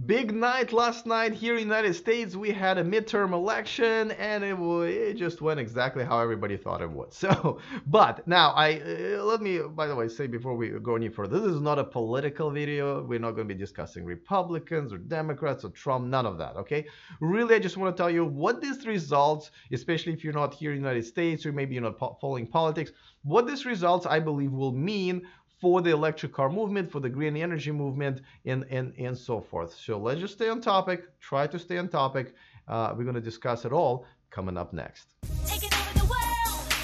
Big night last night here in the United States. We had a midterm election, and it just went exactly how everybody thought it would. So, but now let me, by the way, say before we go any further, this is not a political video. We're not going to be discussing Republicans or Democrats or Trump, none of that. Okay, really, I just want to tell you what these results, especially if you're not here in the United States or maybe you're not following politics, what these results I believe will mean for the electric car movement, for the green energy movement, and so forth. So let's just stay on topic, try to stay on topic. We're going to discuss it all coming up next. Taking over the world,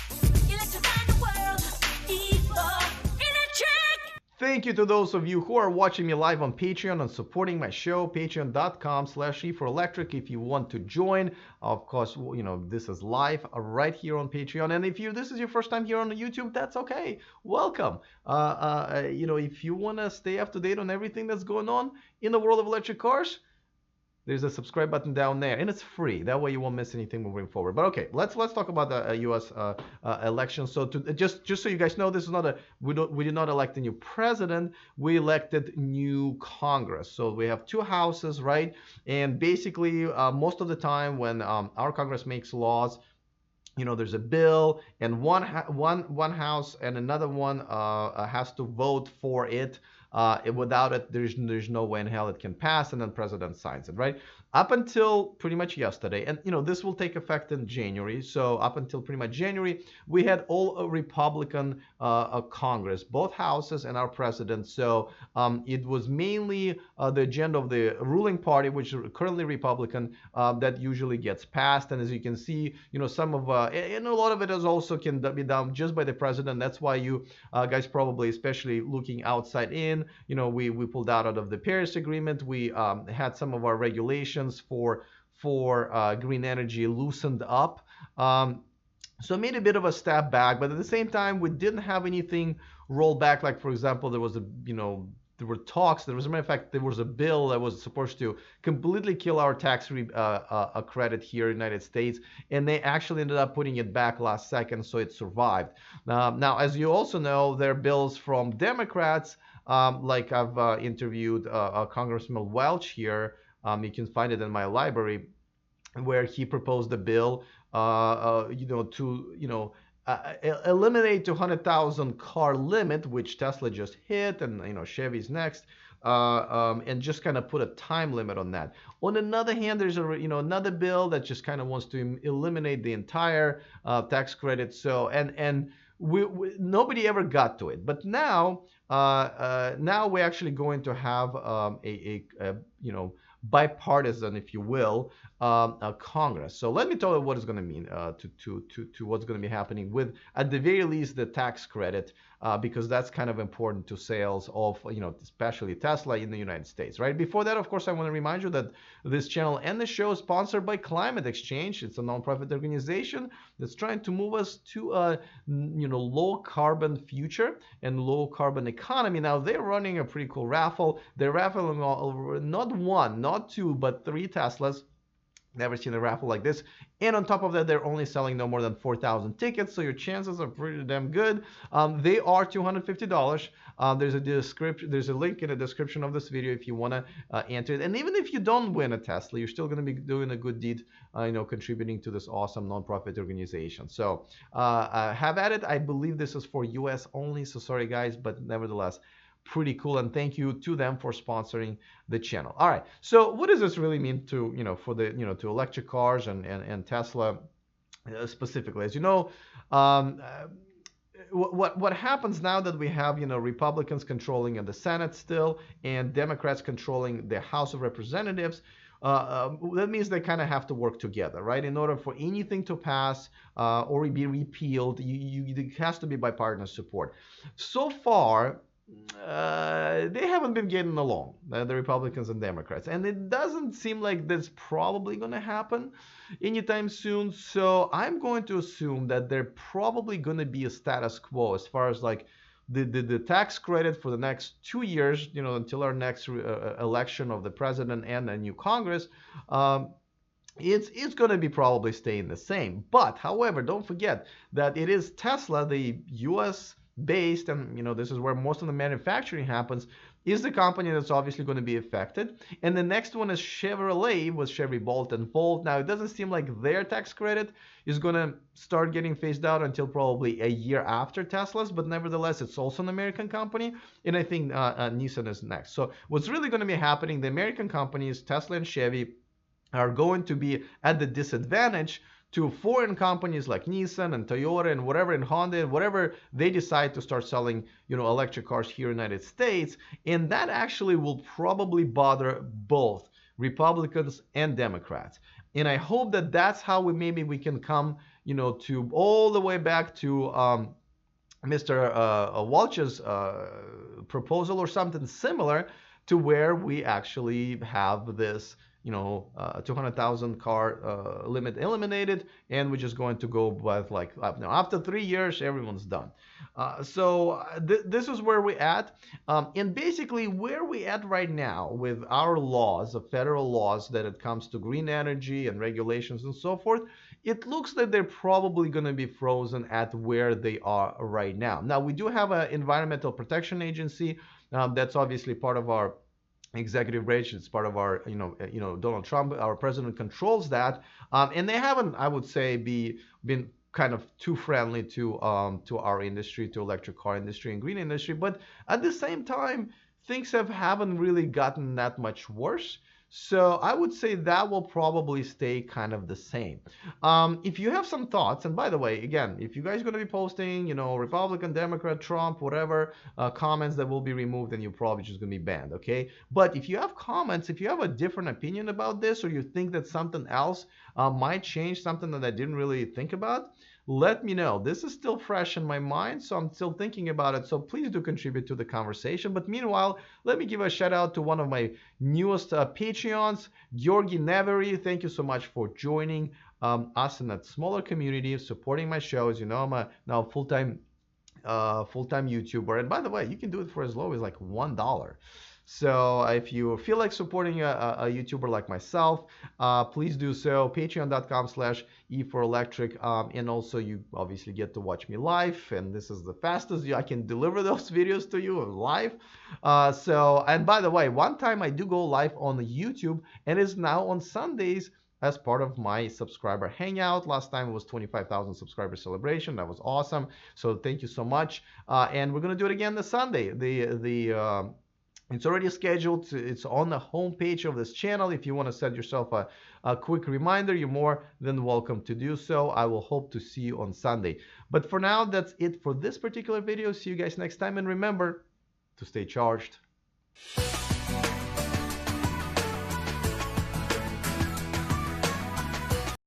electrifying the world, electric. Thank you to those of you who are watching me live on Patreon and supporting my show, patreon.com/e4electric. If you want to join, of course, you know, this is live right here on Patreon. And if this is your first time here on YouTube, that's okay. Welcome. You know, if you want to stay up to date on everything that's going on in the world of electric cars, there's a subscribe button down there, and it's free. That way you won't miss anything moving forward. But okay, let's talk about the U.S. Election. So just so you guys know, this is not we did not elect a new president. We elected new Congress. So we have two houses, right? And basically, most of the time when our Congress makes laws, you know, there's a bill, and one house and another one has to vote for it. Without it, there's no way in hell it can pass, and then president signs it, right? Up until pretty much yesterday, and you know this will take effect in January. So up until pretty much January, we had all a Republican Congress, both houses, and our president. So it was mainly the agenda of the ruling party, which is currently Republican, that usually gets passed. And as you can see, you know, some of and a lot of it is also can be done just by the president. That's why you guys probably, especially looking outside in, you know, we pulled out of the Paris Agreement. We had some of our regulations for green energy loosened up. So it made a bit of a step back, but at the same time, we didn't have anything rolled back. Like, for example, there was there were talks. There was, as a matter of fact, there was a bill that was supposed to completely kill our tax credit here in the United States, and they actually ended up putting it back last second, so it survived. Now, as you also know, there are bills from Democrats, like I've interviewed Congressman Welch here. You can find it in my library, where he proposed a bill, to eliminate 200,000 car limit, which Tesla just hit, and Chevy's next, and just kind of put a time limit on that. On another hand, there's another bill that just kind of wants to eliminate the entire tax credit. So and we nobody ever got to it, but now we're actually going to have a bipartisan, if you will, Congress. So let me tell you what it's going to mean to what's going to be happening with, at the very least, the tax credit, because that's kind of important to sales of, especially Tesla in the United States, right? Before that, of course, I want to remind you that this channel and the show is sponsored by Climate Exchange. It's a nonprofit organization that's trying to move us to a low carbon future and low carbon economy. Now they're running a pretty cool raffle. They're raffling not one, not two, but 3 Teslas. Never seen a raffle like this. And on top of that, they're only selling no more than 4,000 tickets, so your chances are pretty damn good. They are $250. There's a link in the description of this video if you want to enter it. And even if you don't win a Tesla, you're still going to be doing a good deed, contributing to this awesome nonprofit organization. So have at it. I believe this is for US only, so sorry guys, but nevertheless, pretty cool, and thank you to them for sponsoring the channel. All right, so what does this really mean to for the to electric cars and Tesla specifically? As you know, what happens now that we have Republicans controlling in the Senate still and Democrats controlling the House of Representatives, that means they kind of have to work together, right? In order for anything to pass or be repealed, it has to be bipartisan support. So far, they haven't been getting along, the Republicans and Democrats, and it doesn't seem like that's probably going to happen anytime soon. So I'm going to assume that they're probably going to be a status quo as far as like the tax credit for the next 2 years, until our next election of the president and a new Congress. It's going to be probably staying the same. But however, don't forget that it is Tesla, the U.S. based, and this is where most of the manufacturing happens. is the company that's obviously going to be affected. And the next one is Chevrolet with Chevy Bolt and Volt. Now, it doesn't seem like their tax credit is going to start getting phased out until probably a year after Tesla's, but nevertheless, it's also an American company. And I think Nissan is next. So what's really going to be happening, the American companies, Tesla and Chevy, are going to be at the disadvantage to foreign companies like Nissan and Toyota and whatever, and Honda and whatever, they decide to start selling, electric cars here in the United States. And that actually will probably bother both Republicans and Democrats. And I hope that that's how we can come, to all the way back to Mr. Walsh's proposal or something similar, to where we actually have this 200,000 car limit eliminated, and we're just going to go with like after 3 years everyone's done. This is where we're at, and basically where we at right now with our laws, the federal laws, that it comes to green energy and regulations and so forth. It looks like they're probably going to be frozen at where they are right now. Now, we do have an environmental protection agency that's obviously part of our executive branch. It's part of our, Donald Trump, our president, controls that, and they haven't, I would say, been kind of too friendly to our industry, to electric car industry and green industry. But at the same time, things haven't really gotten that much worse. So I would say that will probably stay kind of the same. If you have some thoughts, and by the way, again, if you guys are going to be posting, Republican, Democrat, Trump, whatever, comments that will be removed, then you're probably just going to be banned, okay? But if you have comments, if you have a different opinion about this, or you think that something else might change, something that I didn't really think about, let me know. This is still fresh in my mind, so I'm still thinking about it. So please do contribute to the conversation. But meanwhile, let me give a shout out to one of my newest Patreons, Georgi Nevery. Thank you so much for joining us in that smaller community, supporting my shows. I'm a now full-time YouTuber. And by the way, you can do it for as low as like $1. So if you feel like supporting a YouTuber like myself, please do so. Patreon.com/E4Electric. And also, you obviously get to watch me live. And this is the fastest I can deliver those videos to you live. And by the way, one time I do go live on YouTube, and it's now on Sundays as part of my subscriber hangout. Last time it was 25,000 subscriber celebration. That was awesome. So thank you so much. And we're going to do it again this Sunday. It's already scheduled. It's on the homepage of this channel. If you want to set yourself a quick reminder, you're more than welcome to do so. I will hope to see you on Sunday. But for now, that's it for this particular video. See you guys next time. And remember to stay charged.